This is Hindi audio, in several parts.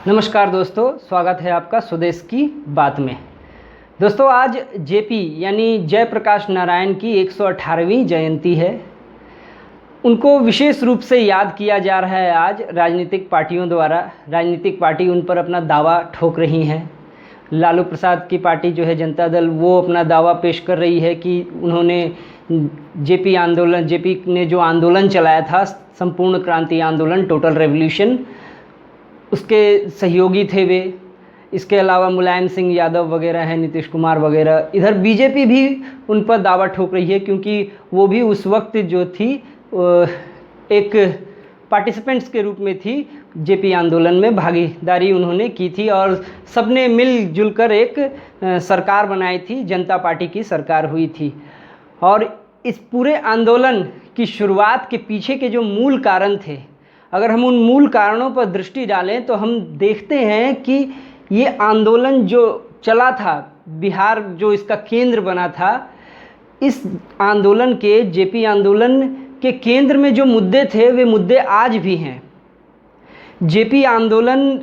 नमस्कार दोस्तों, स्वागत है आपका स्वदेश की बात में। दोस्तों, आज जेपी यानी जयप्रकाश नारायण की 118वीं जयंती है। उनको विशेष रूप से याद किया जा रहा है आज राजनीतिक पार्टियों द्वारा। राजनीतिक पार्टी उन पर अपना दावा ठोक रही हैं। लालू प्रसाद की पार्टी जो है जनता दल, वो अपना दावा पेश कर रही है कि उन्होंने जेपी ने जो आंदोलन चलाया था, संपूर्ण क्रांति आंदोलन, टोटल रेवोल्यूशन, उसके सहयोगी थे वे। इसके अलावा मुलायम सिंह यादव वगैरह हैं, नीतीश कुमार वगैरह। इधर बीजेपी भी उन पर दावा ठोक रही है, क्योंकि वो भी उस वक्त जो थी एक पार्टिसिपेंट्स के रूप में थी। जेपी आंदोलन में भागीदारी उन्होंने की थी और सबने मिलजुल कर एक सरकार बनाई थी, जनता पार्टी की सरकार हुई थी। और इस पूरे आंदोलन की शुरुआत के पीछे के जो मूल कारण थे, अगर हम उन मूल कारणों पर दृष्टि डालें तो हम देखते हैं कि ये आंदोलन जो चला था, बिहार जो इसका केंद्र बना था, इस आंदोलन के, जेपी आंदोलन के केंद्र में जो मुद्दे थे वे मुद्दे आज भी हैं। जेपी आंदोलन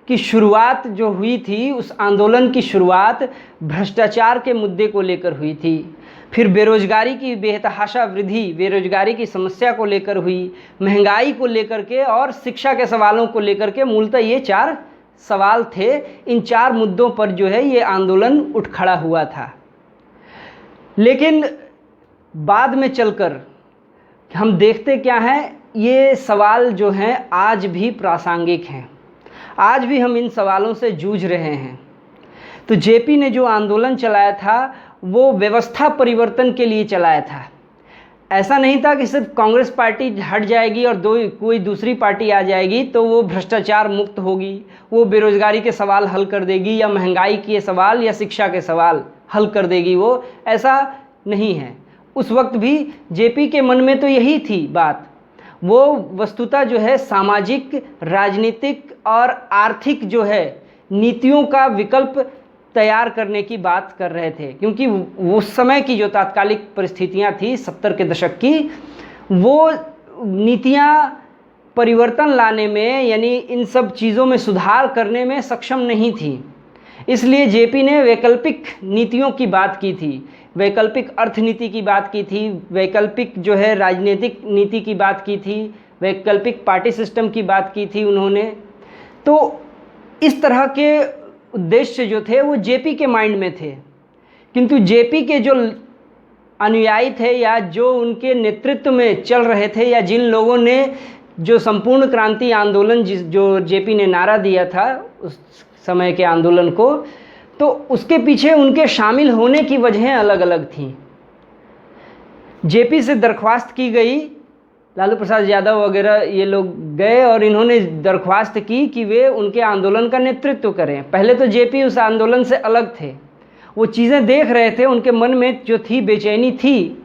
की शुरुआत जो हुई थी, उस आंदोलन की शुरुआत भ्रष्टाचार के मुद्दे को लेकर हुई थी। फिर बेरोजगारी की बेतहाशा वृद्धि, बेरोजगारी की समस्या को लेकर हुई, महंगाई को लेकर के और शिक्षा के सवालों को लेकर के। मूलतः ये 4 सवाल थे। इन 4 मुद्दों पर जो है ये आंदोलन उठ खड़ा हुआ था। लेकिन बाद में चलकर हम देखते क्या हैं, ये सवाल जो हैं आज भी प्रासंगिक हैं। आज भी हम इन सवालों से जूझ रहे हैं। तो जेपी ने जो आंदोलन चलाया था वो व्यवस्था परिवर्तन के लिए चलाया था। ऐसा नहीं था कि सिर्फ कांग्रेस पार्टी हट जाएगी और कोई दूसरी पार्टी आ जाएगी तो वो भ्रष्टाचार मुक्त होगी, वो बेरोजगारी के सवाल हल कर देगी, या महंगाई के सवाल या शिक्षा के सवाल हल कर देगी। वो ऐसा नहीं है। उस वक्त भी जेपी के मन में तो यही थी बात। वो वस्तुतः जो है सामाजिक, राजनीतिक और आर्थिक जो है नीतियों का विकल्प तैयार करने की बात कर रहे थे, क्योंकि उस समय की जो तात्कालिक परिस्थितियां थी 70 के दशक की, वो नीतियां परिवर्तन लाने में, यानी इन सब चीज़ों में सुधार करने में सक्षम नहीं थी। इसलिए जेपी ने वैकल्पिक नीतियों की बात की थी, वैकल्पिक अर्थनीति की बात की थी, वैकल्पिक जो है राजनीतिक नीति की बात की थी, वैकल्पिक पार्टी सिस्टम की बात की थी उन्होंने। तो इस तरह के उद्देश्य जो थे वो जेपी के माइंड में थे। किंतु जेपी के जो अनुयायी थे या जो उनके नेतृत्व में चल रहे थे, या जिन लोगों ने जो संपूर्ण क्रांति आंदोलन जो जेपी ने नारा दिया था उस समय के आंदोलन को, तो उसके पीछे उनके शामिल होने की वजहें अलग अलग थीं। जेपी से दरख्वास्त की गई, लालू प्रसाद यादव वगैरह ये लोग गए और इन्होंने दरख्वास्त की कि वे उनके आंदोलन का नेतृत्व करें। पहले तो जेपी उस आंदोलन से अलग थे, वो चीज़ें देख रहे थे, उनके मन में जो थी बेचैनी थी,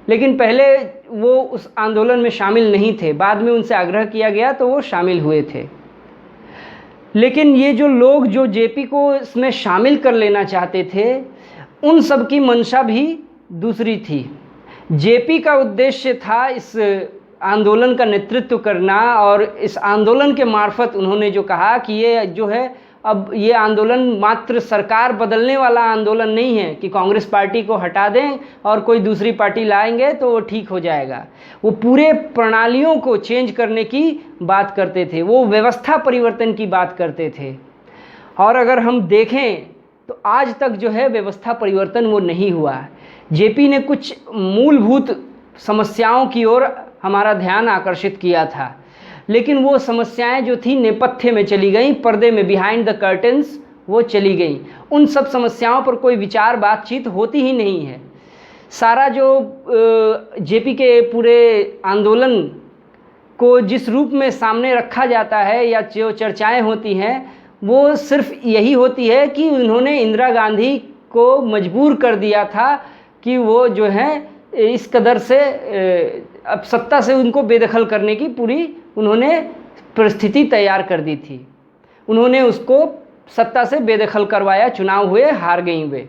लेकिन पहले वो उस आंदोलन में शामिल नहीं थे। बाद में उनसे आग्रह किया गया तो वो शामिल हुए थे। लेकिन ये जो लोग जो जेपी को इसमें शामिल कर लेना चाहते थे, उन सब की मंशा भी दूसरी थी। जेपी का उद्देश्य था इस आंदोलन का नेतृत्व करना, और इस आंदोलन के मार्फत उन्होंने जो कहा कि ये जो है, अब ये आंदोलन मात्र सरकार बदलने वाला आंदोलन नहीं है कि कांग्रेस पार्टी को हटा दें और कोई दूसरी पार्टी लाएंगे तो वो ठीक हो जाएगा। वो पूरे प्रणालियों को चेंज करने की बात करते थे, वो व्यवस्था परिवर्तन की बात करते थे। और अगर हम देखें तो आज तक जो है व्यवस्था परिवर्तन वो नहीं हुआ। जेपी ने कुछ मूलभूत समस्याओं की ओर हमारा ध्यान आकर्षित किया था, लेकिन वो समस्याएं जो थी नेपथ्य में चली गई, पर्दे में, बिहाइंड द कर्टन्स वो चली गई। उन सब समस्याओं पर कोई विचार बातचीत होती ही नहीं है। सारा जो जेपी के पूरे आंदोलन को जिस रूप में सामने रखा जाता है या जो चर्चाएं होती हैं, वो सिर्फ यही होती है कि उन्होंने इंदिरा गांधी को मजबूर कर दिया था कि वो जो है इस कदर से अब सत्ता से उनको बेदखल करने की पूरी उन्होंने परिस्थिति तैयार कर दी थी। उन्होंने उसको सत्ता से बेदखल करवाया, चुनाव हुए, हार गई वे।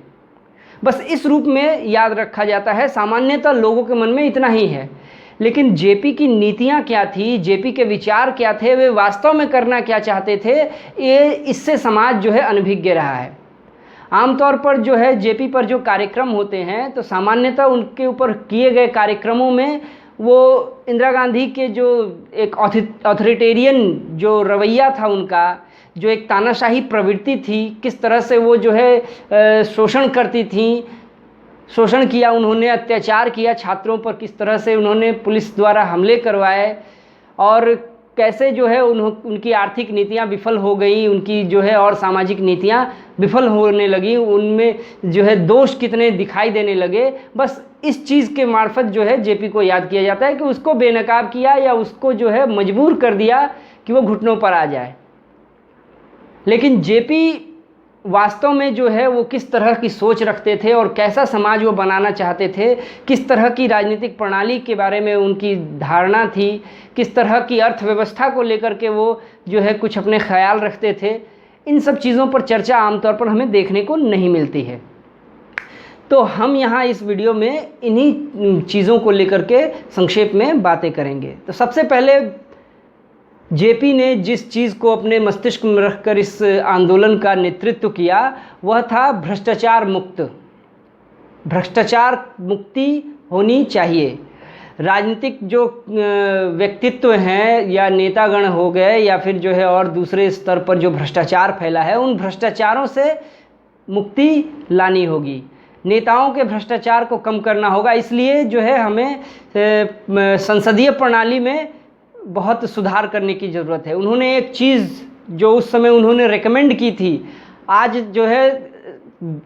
बस इस रूप में याद रखा जाता है। सामान्यतः लोगों के मन में इतना ही है। लेकिन जेपी की नीतियां क्या थी, जेपी के विचार क्या थे, वे वास्तव में करना क्या चाहते थे, ये इससे समाज जो है अनभिज्ञ रहा है। आमतौर पर जो है जेपी पर जो कार्यक्रम होते हैं तो सामान्यतः उनके ऊपर किए गए कार्यक्रमों में वो इंदिरा गांधी के जो एक ऑथोरिटेरियन जो रवैया था उनका, जो एक तानाशाही प्रवृत्ति थी, किस तरह से वो जो है शोषण करती थी, शोषण किया उन्होंने, अत्याचार किया छात्रों पर, किस तरह से उन्होंने पुलिस द्वारा हमले करवाए और कैसे जो है उनकी आर्थिक नीतियां विफल हो गई, उनकी जो है और सामाजिक नीतियां विफल होने लगी, उनमें जो है दोष कितने दिखाई देने लगे। बस इस चीज़ के मार्फत जो है जेपी को याद किया जाता है कि उसको बेनकाब किया या उसको जो है मजबूर कर दिया कि वो घुटनों पर आ जाए। लेकिन जेपी वास्तव में जो है वो किस तरह की सोच रखते थे और कैसा समाज वो बनाना चाहते थे, किस तरह की राजनीतिक प्रणाली के बारे में उनकी धारणा थी, किस तरह की अर्थव्यवस्था को लेकर के वो जो है कुछ अपने ख्याल रखते थे, इन सब चीज़ों पर चर्चा आमतौर पर हमें देखने को नहीं मिलती है। तो हम यहाँ इस वीडियो में इन्हीं चीज़ों को लेकर के संक्षेप में बातें करेंगे। तो सबसे पहले जेपी ने जिस चीज़ को अपने मस्तिष्क में रखकर इस आंदोलन का नेतृत्व किया वह था भ्रष्टाचार मुक्त। भ्रष्टाचार मुक्ति होनी चाहिए। राजनीतिक जो व्यक्तित्व हैं या नेतागण हो गए या फिर जो है और दूसरे स्तर पर जो भ्रष्टाचार फैला है, उन भ्रष्टाचारों से मुक्ति लानी होगी। नेताओं के भ्रष्टाचार को कम करना होगा। इसलिए जो है हमें संसदीय प्रणाली में बहुत सुधार करने की ज़रूरत है। उन्होंने एक चीज़ जो उस समय उन्होंने रेकमेंड की थी, आज जो है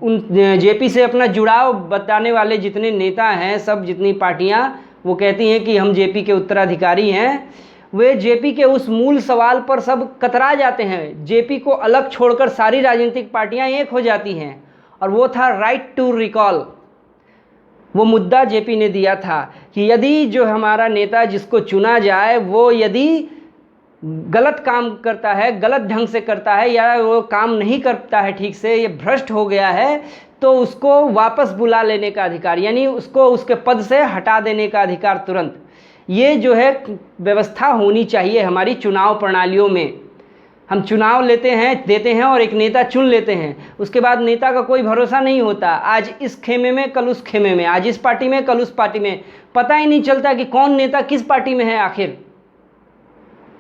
उन जेपी से अपना जुड़ाव बताने वाले जितने नेता हैं, सब जितनी पार्टियां, वो कहती हैं कि हम जेपी के उत्तराधिकारी हैं, वे जेपी के उस मूल सवाल पर सब कतरा जाते हैं। जेपी को अलग छोड़कर सारी राजनीतिक पार्टियां एक हो जाती हैं और वो था राइट टू रिकॉल। वो मुद्दा जेपी ने दिया था कि यदि जो हमारा नेता जिसको चुना जाए वो यदि गलत काम करता है, गलत ढंग से करता है या वो काम नहीं करता है ठीक से, ये भ्रष्ट हो गया है, तो उसको वापस बुला लेने का अधिकार, यानी उसको उसके पद से हटा देने का अधिकार तुरंत, ये जो है व्यवस्था होनी चाहिए हमारी चुनाव प्रणालियों में। हम चुनाव देते हैं और एक नेता चुन लेते हैं, उसके बाद नेता का कोई भरोसा नहीं होता। आज इस खेमे में, कल उस खेमे में, आज इस पार्टी में, कल उस पार्टी में, पता ही नहीं चलता कि कौन नेता किस पार्टी में है। आखिर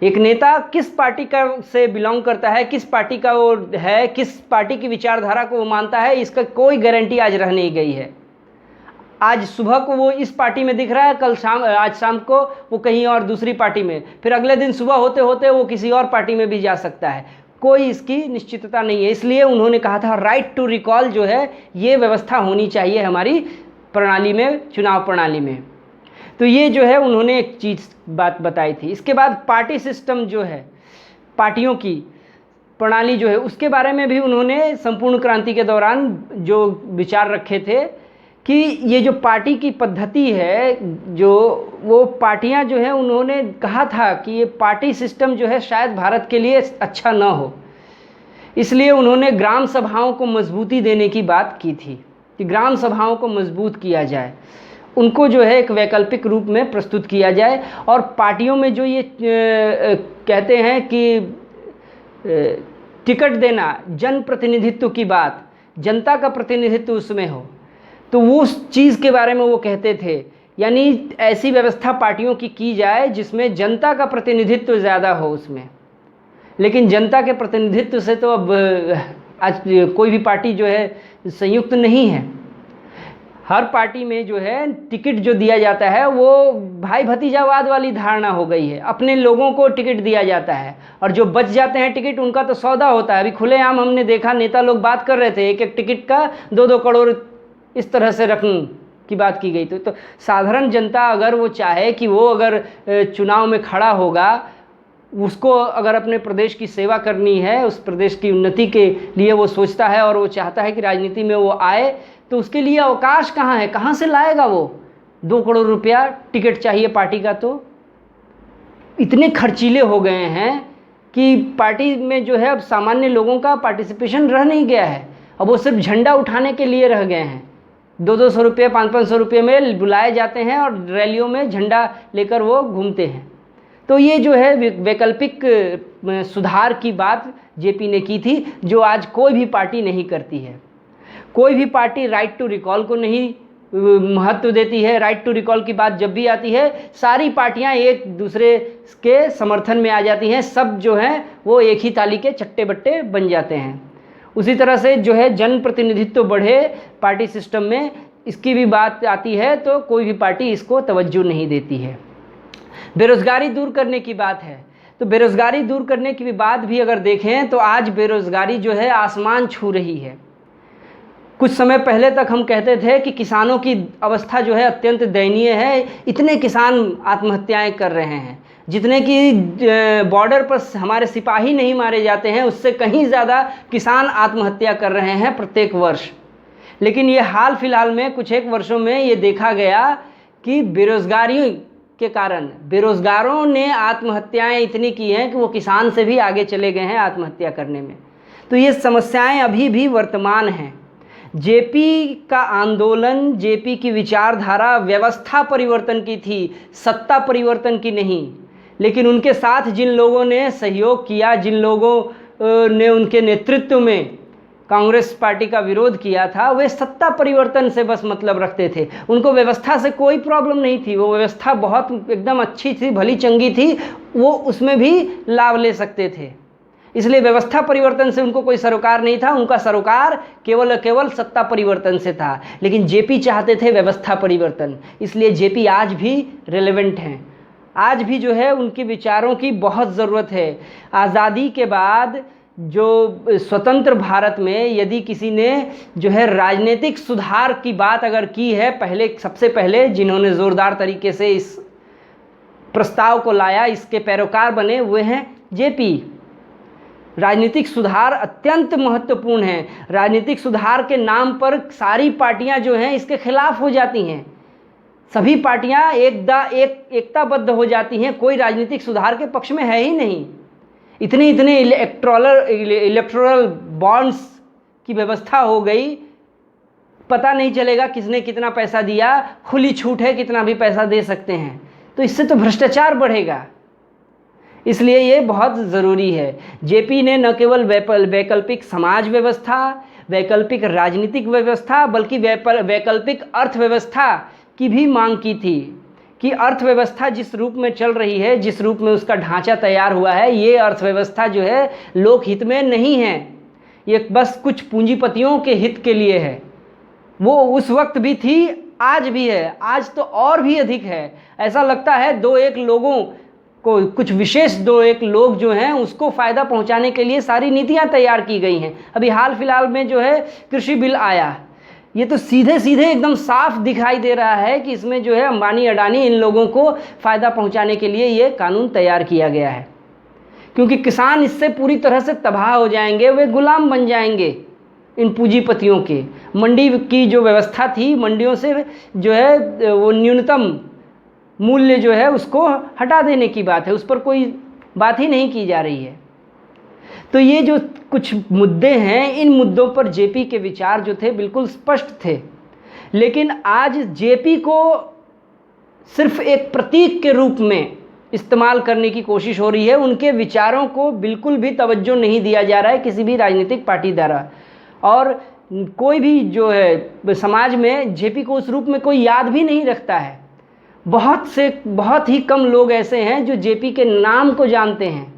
एक नेता किस पार्टी का से बिलोंग करता है, किस पार्टी का वो है, किस पार्टी की विचारधारा को वो मानता है, इसका कोई गारंटी आज रह नहीं गई है। आज सुबह को वो इस पार्टी में दिख रहा है, आज शाम को वो कहीं और दूसरी पार्टी में, फिर अगले दिन सुबह होते होते वो किसी और पार्टी में भी जा सकता है। कोई इसकी निश्चितता नहीं है। इसलिए उन्होंने कहा था राइट टू रिकॉल जो है ये व्यवस्था होनी चाहिए हमारी प्रणाली में, चुनाव प्रणाली में। तो ये जो है उन्होंने एक चीज़ बात बताई थी। इसके बाद पार्टी सिस्टम जो है, पार्टियों की प्रणाली जो है, उसके बारे में भी उन्होंने संपूर्ण क्रांति के दौरान जो विचार रखे थे कि ये जो पार्टी की पद्धति है, जो वो पार्टियां जो है, उन्होंने कहा था कि ये पार्टी सिस्टम जो है शायद भारत के लिए अच्छा न हो। इसलिए उन्होंने ग्राम सभाओं को मजबूती देने की बात की थी कि ग्राम सभाओं को मजबूत किया जाए, उनको जो है एक वैकल्पिक रूप में प्रस्तुत किया जाए। और पार्टियों में जो ये कहते हैं कि टिकट देना, जन प्रतिनिधित्व की बात, जनता का प्रतिनिधित्व उसमें हो, तो वो उस चीज़ के बारे में वो कहते थे। यानी ऐसी व्यवस्था पार्टियों की जाए जिसमें जनता का प्रतिनिधित्व ज़्यादा हो उसमें। लेकिन जनता के प्रतिनिधित्व से तो अब आज कोई भी पार्टी जो है संयुक्त नहीं है। हर पार्टी में जो है टिकट जो दिया जाता है वो भाई भतीजावाद वाली धारणा हो गई है। अपने लोगों को टिकट दिया जाता है और जो बच जाते हैं टिकट, उनका तो सौदा होता है। अभी खुलेआम हमने देखा, नेता लोग बात कर रहे थे, एक एक टिकट का 2-2 करोड़ इस तरह से रकम की बात की गई। तो साधारण जनता अगर वो चाहे कि वो अगर चुनाव में खड़ा होगा, उसको अगर अपने प्रदेश की सेवा करनी है, उस प्रदेश की उन्नति के लिए वो सोचता है और वो चाहता है कि राजनीति में वो आए, तो उसके लिए अवकाश कहाँ है, कहाँ से लाएगा वो 2 करोड़ रुपया टिकट चाहिए पार्टी का। तो इतने खर्चीले हो गए हैं कि पार्टी में जो है अब सामान्य लोगों का पार्टिसिपेशन रह नहीं गया है। अब वो सिर्फ झंडा उठाने के लिए रह गए हैं। 200-200 रुपये 500-500 रुपये में बुलाए जाते हैं और रैलियों में झंडा लेकर वो घूमते हैं। तो ये जो है वैकल्पिक सुधार की बात जेपी ने की थी, जो आज कोई भी पार्टी नहीं करती है। कोई भी पार्टी राइट टू रिकॉल को नहीं महत्व देती है। राइट टू रिकॉल की बात जब भी आती है, सारी पार्टियां एक दूसरे के समर्थन में आ जाती हैं। सब जो हैं वो एक ही ताली के चट्टे बट्टे बन जाते हैं। उसी तरह से जो है जन प्रतिनिधित्व बढ़े पार्टी सिस्टम में, इसकी भी बात आती है तो कोई भी पार्टी इसको तवज्जो नहीं देती है। बेरोज़गारी दूर करने की बात है, तो बेरोज़गारी दूर करने की बात भी अगर देखें तो आज बेरोज़गारी जो है आसमान छू रही है। कुछ समय पहले तक हम कहते थे कि किसानों की अवस्था जो है अत्यंत दयनीय है, इतने किसान आत्महत्याएं कर रहे हैं, जितने कि बॉर्डर पर हमारे सिपाही नहीं मारे जाते हैं उससे कहीं ज़्यादा किसान आत्महत्या कर रहे हैं प्रत्येक वर्ष। लेकिन ये हाल फिलहाल में कुछ एक वर्षों में ये देखा गया कि बेरोज़गारी के कारण बेरोज़गारों ने आत्महत्याएं इतनी की हैं कि वो किसान से भी आगे चले गए हैं आत्महत्या करने में। तो ये समस्याएं अभी भी वर्तमान हैं। जेपी का आंदोलन, जेपी की विचारधारा व्यवस्था परिवर्तन की थी, सत्ता परिवर्तन की नहीं। लेकिन उनके साथ जिन लोगों ने सहयोग किया, जिन लोगों ने उनके नेतृत्व में कांग्रेस पार्टी का विरोध किया था, वे सत्ता परिवर्तन से बस मतलब रखते थे। उनको व्यवस्था से कोई प्रॉब्लम नहीं थी, वो व्यवस्था बहुत एकदम अच्छी थी, भली चंगी थी, वो उसमें भी लाभ ले सकते थे। इसलिए व्यवस्था परिवर्तन से उनको कोई सरोकार नहीं था, उनका सरोकार केवल केवल सत्ता परिवर्तन से था। लेकिन जेपी चाहते थे व्यवस्था परिवर्तन, इसलिए जेपी आज भी रेलेवेंट हैं। आज भी जो है उनके विचारों की बहुत ज़रूरत है। आज़ादी के बाद जो स्वतंत्र भारत में यदि किसी ने जो है राजनीतिक सुधार की बात अगर की है, पहले सबसे पहले जिन्होंने ज़ोरदार तरीके से इस प्रस्ताव को लाया, इसके पैरोकार बने, हुए हैं जेपी। राजनीतिक सुधार अत्यंत महत्वपूर्ण है। राजनीतिक सुधार के नाम पर सारी पार्टियां जो हैं इसके खिलाफ हो जाती हैं। सभी पार्टियां एकताबद्ध हो जाती हैं, कोई राजनीतिक सुधार के पक्ष में है ही नहीं। इतने इलेक्टोरल बॉन्ड्स की व्यवस्था हो गई, पता नहीं चलेगा किसने कितना पैसा दिया, खुली छूट है, कितना भी पैसा दे सकते हैं। तो इससे तो भ्रष्टाचार बढ़ेगा, इसलिए ये बहुत ज़रूरी है। जेपी ने न केवल वैकल्पिक समाज व्यवस्था, वैकल्पिक राजनीतिक व्यवस्था, बल्कि वैकल्पिक अर्थव्यवस्था की भी मांग की थी कि अर्थव्यवस्था जिस रूप में चल रही है, जिस रूप में उसका ढांचा तैयार हुआ है, ये अर्थव्यवस्था जो है लोकहित में नहीं है, ये बस कुछ पूंजीपतियों के हित के लिए है। वो उस वक्त भी थी, आज भी है, आज तो और भी अधिक है। ऐसा लगता है दो एक लोगों को, कुछ विशेष दो एक लोग जो हैं उसको फ़ायदा पहुंचाने के लिए सारी नीतियां तैयार की गई हैं। अभी हाल फिलहाल में जो है कृषि बिल आया, ये तो सीधे सीधे एकदम साफ दिखाई दे रहा है कि इसमें जो है अंबानी अडानी इन लोगों को फ़ायदा पहुंचाने के लिए ये कानून तैयार किया गया है। क्योंकि किसान इससे पूरी तरह से तबाह हो जाएंगे, वे गुलाम बन जाएंगे इन पूंजीपतियों के। मंडी की जो व्यवस्था थी, मंडियों से जो है वो न्यूनतम मूल्य जो है उसको हटा देने की बात है, उस पर कोई बात ही नहीं की जा रही है। तो ये जो कुछ मुद्दे हैं, इन मुद्दों पर जेपी के विचार जो थे बिल्कुल स्पष्ट थे। लेकिन आज जेपी को सिर्फ एक प्रतीक के रूप में इस्तेमाल करने की कोशिश हो रही है। उनके विचारों को बिल्कुल भी तवज्जो नहीं दिया जा रहा है किसी भी राजनीतिक पार्टी द्वारा, और कोई भी जो है समाज में जेपी को उस रूप में कोई याद भी नहीं रखता है। बहुत ही कम लोग ऐसे हैं जो जेपी के नाम को जानते हैं,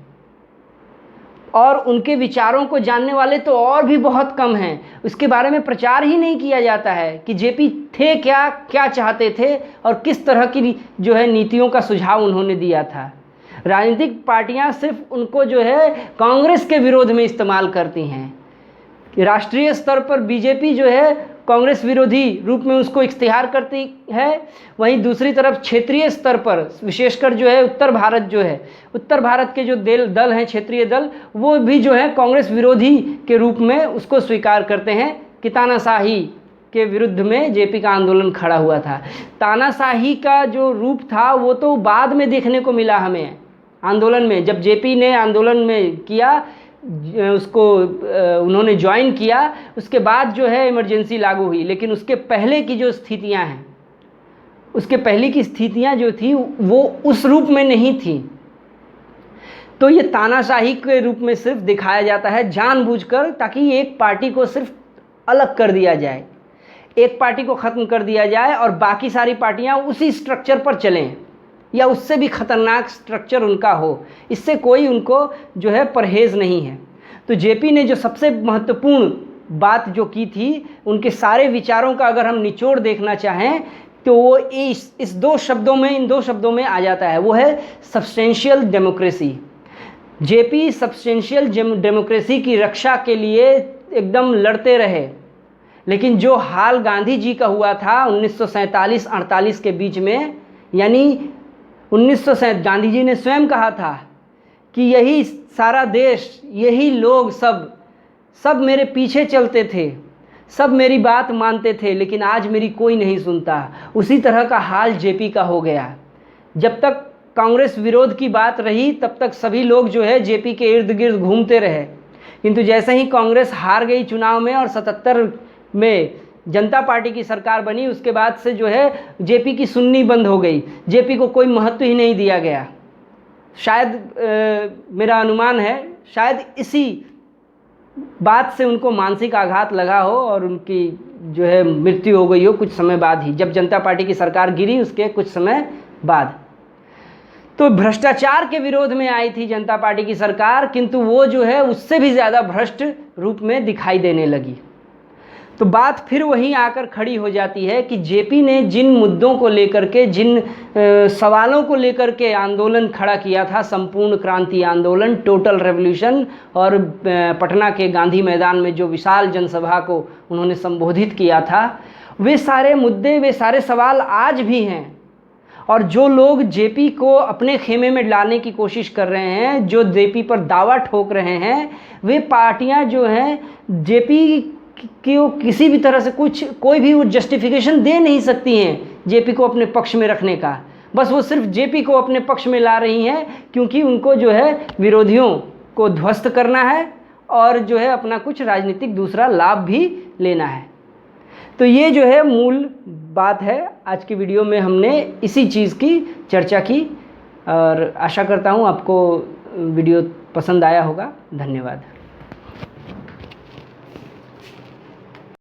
और उनके विचारों को जानने वाले तो और भी बहुत कम हैं। उसके बारे में प्रचार ही नहीं किया जाता है कि जेपी थे क्या, क्या चाहते थे और किस तरह की जो है नीतियों का सुझाव उन्होंने दिया था। राजनीतिक पार्टियां सिर्फ उनको जो है कांग्रेस के विरोध में इस्तेमाल करती हैं। राष्ट्रीय स्तर पर बीजेपी जो है कांग्रेस विरोधी रूप में उसको इख्तियार करती है, वहीं दूसरी तरफ क्षेत्रीय स्तर पर विशेषकर जो है उत्तर भारत के जो दल हैं, क्षेत्रीय दल, वो भी जो है कांग्रेस विरोधी के रूप में उसको स्वीकार करते हैं कि तानाशाही के विरुद्ध में जेपी का आंदोलन खड़ा हुआ था। तानाशाही का जो रूप था वो तो बाद में देखने को मिला हमें आंदोलन में। जब जेपी ने आंदोलन में किया उसको उन्होंने ज्वाइन किया, उसके बाद जो है इमरजेंसी लागू हुई। लेकिन उसके पहले की जो स्थितियां हैं, उसके पहले की स्थितियां जो थी वो उस रूप में नहीं थी। तो ये तानाशाही के रूप में सिर्फ दिखाया जाता है जानबूझकर, ताकि एक पार्टी को सिर्फ अलग कर दिया जाए, एक पार्टी को ख़त्म कर दिया जाए और बाकी सारी पार्टियां उसी स्ट्रक्चर पर चलें या उससे भी ख़तरनाक स्ट्रक्चर उनका हो। इससे कोई उनको जो है परहेज़ नहीं है। तो जेपी ने जो सबसे महत्वपूर्ण बात जो की थी, उनके सारे विचारों का अगर हम निचोड़ देखना चाहें तो वो इस दो शब्दों में, इन दो शब्दों में आ जाता है, वो है substantial democracy. JP substantial democracy की रक्षा के लिए एकदम लड़ते रहे। लेकिन जो हाल गांधी जी का हुआ था 1947-48 के बीच में, यानी 1947 गांधी जी ने स्वयं कहा था कि यही सारा देश, यही लोग सब मेरे पीछे चलते थे, सब मेरी बात मानते थे, लेकिन आज मेरी कोई नहीं सुनता। उसी तरह का हाल जेपी का हो गया। जब तक कांग्रेस विरोध की बात रही तब तक सभी लोग जो है जेपी के इर्द गिर्द घूमते रहे, किंतु जैसे ही कांग्रेस हार गई चुनाव में और 77 में जनता पार्टी की सरकार बनी, उसके बाद से जो है जेपी की सुननी बंद हो गई, जेपी को कोई महत्व ही नहीं दिया गया। शायद मेरा अनुमान है, शायद इसी बात से उनको मानसिक आघात लगा हो और उनकी जो है मृत्यु हो गई हो कुछ समय बाद ही, जब जनता पार्टी की सरकार गिरी उसके कुछ समय बाद। तो भ्रष्टाचार के विरोध में आई थी जनता पार्टी की सरकार, किंतु वो जो है उससे भी ज़्यादा भ्रष्ट रूप में दिखाई देने लगी। तो बात फिर वहीं आकर खड़ी हो जाती है कि जेपी ने जिन मुद्दों को लेकर के, जिन सवालों को लेकर के आंदोलन खड़ा किया था, संपूर्ण क्रांति आंदोलन, टोटल रेवोल्यूशन, और पटना के गांधी मैदान में जो विशाल जनसभा को उन्होंने संबोधित किया था, वे सारे मुद्दे, वे सारे सवाल आज भी हैं। और जो लोग जेपी को अपने खेमे में लाने की कोशिश कर रहे हैं, जो जेपी पर दावा ठोक रहे हैं, वे पार्टियां जो हैं जेपी को किसी भी तरह से कोई भी वो जस्टिफिकेशन दे नहीं सकती हैं जेपी को अपने पक्ष में रखने का। बस वो सिर्फ जेपी को अपने पक्ष में ला रही हैं क्योंकि उनको जो है विरोधियों को ध्वस्त करना है और जो है अपना कुछ राजनीतिक दूसरा लाभ भी लेना है। तो ये जो है मूल बात है। आज की वीडियो में हमने इसी चीज़ की चर्चा की और आशा करता हूँ आपको वीडियो पसंद आया होगा। धन्यवाद।